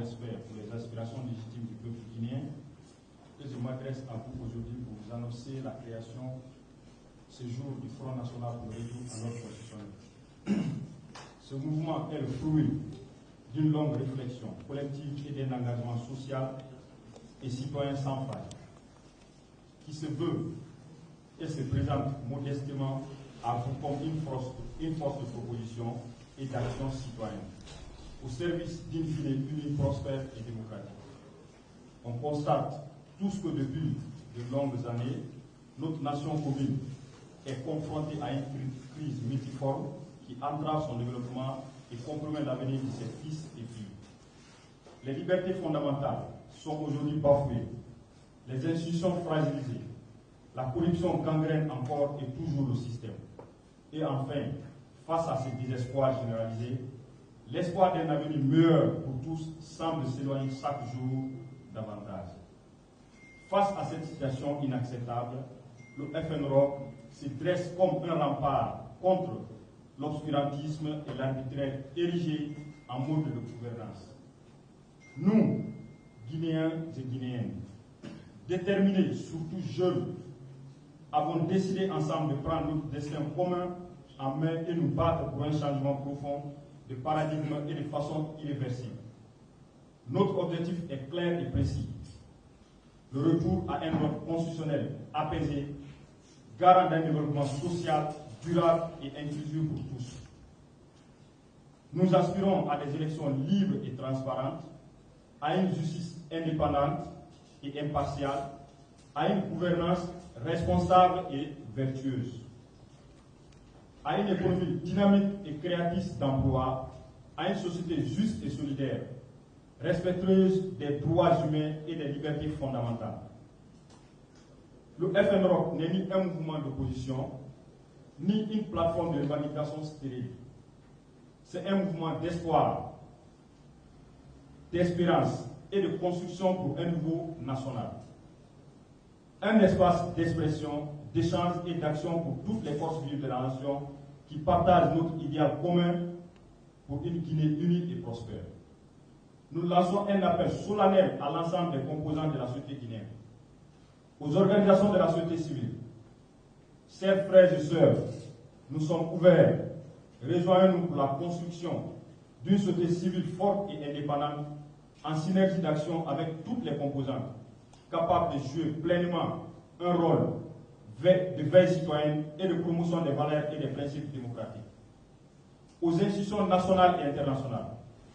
respect pour les aspirations légitimes du peuple guinéen que je m'adresse à vous aujourd'hui pour vous annoncer la création ce jour du Front National pour le retour à l'ordre constitutionnel. Ce mouvement est le fruit d'une longue réflexion collective et d'un engagement social et citoyen sans faille, qui se veut et se présente modestement à vous comme une force de proposition et d'action citoyenne, au service d'une ville unie, prospère et démocratique. On constate tous que depuis de longues années, notre nation commune est confrontée à une crise multiforme qui entrave son développement et compromet l'avenir de ses fils et filles. Les libertés fondamentales sont aujourd'hui bafouées, les institutions fragilisées, la corruption gangrène encore et toujours le système. Et enfin, face à ce désespoir généralisé, l'espoir d'un avenir meilleur pour tous semble s'éloigner chaque jour davantage. Face à cette situation inacceptable, le FNROC se dresse comme un rempart contre l'obscurantisme et l'arbitraire érigé en mode de gouvernance. Nous, Guinéens et Guinéennes, déterminés, surtout jeunes, avons décidé ensemble de prendre notre destin commun en main et nous battre pour un changement profond de paradigme et de façon irréversible. Notre objectif est clair et précis. Le retour à un ordre constitutionnel apaisé, garant d'un développement social, durable et inclusif pour tous. Nous aspirons à des élections libres et transparentes, à une justice indépendante et impartiale, à une gouvernance responsable et vertueuse, à une économie dynamique et créatrice d'emplois, à une société juste et solidaire, respectueuse des droits humains et des libertés fondamentales. Le FNROC n'est ni un mouvement d'opposition, ni une plateforme de revendication stérile. C'est un mouvement d'espoir, d'espérance et de construction pour un nouveau national. Un espace d'expression, d'échange et d'action pour toutes les forces vives de la nation qui partagent notre idéal commun pour une Guinée unie et prospère. Nous lançons un appel solennel à l'ensemble des composants de la société guinéenne, aux organisations de la société civile. Chers frères et sœurs, nous sommes ouverts. Rejoignez-nous pour la construction d'une société civile forte et indépendante en synergie d'action avec toutes les composantes, capable de jouer pleinement un rôle de veille citoyenne et de promotion des valeurs et des principes démocratiques. Aux institutions nationales et internationales,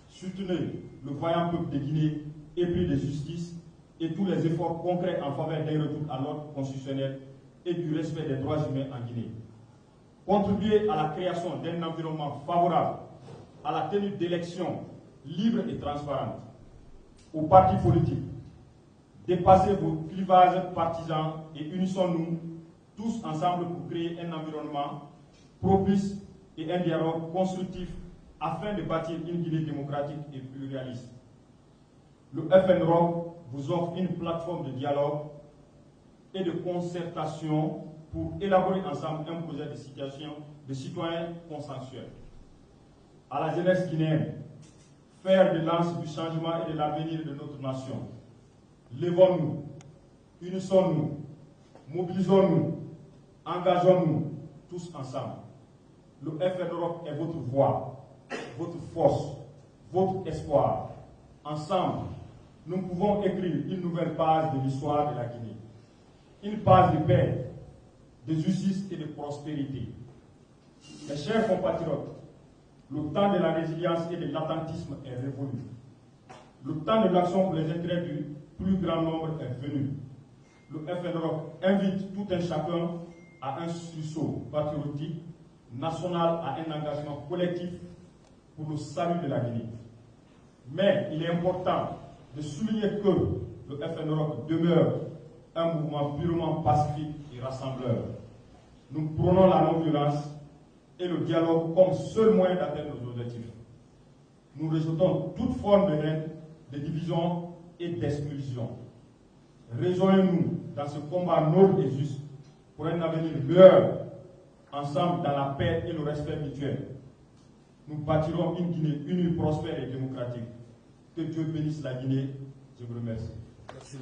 soutenez le vaillant peuple de Guinée épris de justice et tous les efforts concrets en faveur d'un retour à l'ordre constitutionnel et du respect des droits humains en Guinée. Contribuez à la création d'un environnement favorable à la tenue d'élections libres et transparentes, aux partis politiques. Dépassez vos clivages partisans et unissons-nous tous ensemble pour créer un environnement propice et un dialogue constructif afin de bâtir une Guinée démocratique et pluraliste. Le FNROC vous offre une plateforme de dialogue et de concertation pour élaborer ensemble un projet de citoyens consensuels. À la jeunesse guinéenne, faire de lance du changement et de l'avenir de notre nation. Lèvons-nous, unissons-nous, mobilisons-nous, engageons-nous tous ensemble. Le FNROC est votre voix, votre force, votre espoir. Ensemble, nous pouvons écrire une nouvelle page de l'histoire de la Guinée. Une page de paix, de justice et de prospérité. Mes chers compatriotes, le temps de la résilience et de l'attentisme est révolu. Le temps de l'action pour les intérêts du plus grand nombre est venu. Le FNROC invite tout un chacun à un sursaut patriotique, national, à un engagement collectif pour le salut de la Guinée. Mais il est important de souligner que le FNROC demeure un mouvement purement pacifique et rassembleur. Nous prônons la non-violence et le dialogue comme seul moyen d'atteindre nos objectifs. Nous rejetons toute forme de haine, de division et d'exclusion. Rejoignez-nous dans ce combat noble et juste pour un avenir meilleur, ensemble dans la paix et le respect mutuel. Nous bâtirons une Guinée unie, prospère et démocratique. Que Dieu bénisse la Guinée. Je vous remercie. Merci.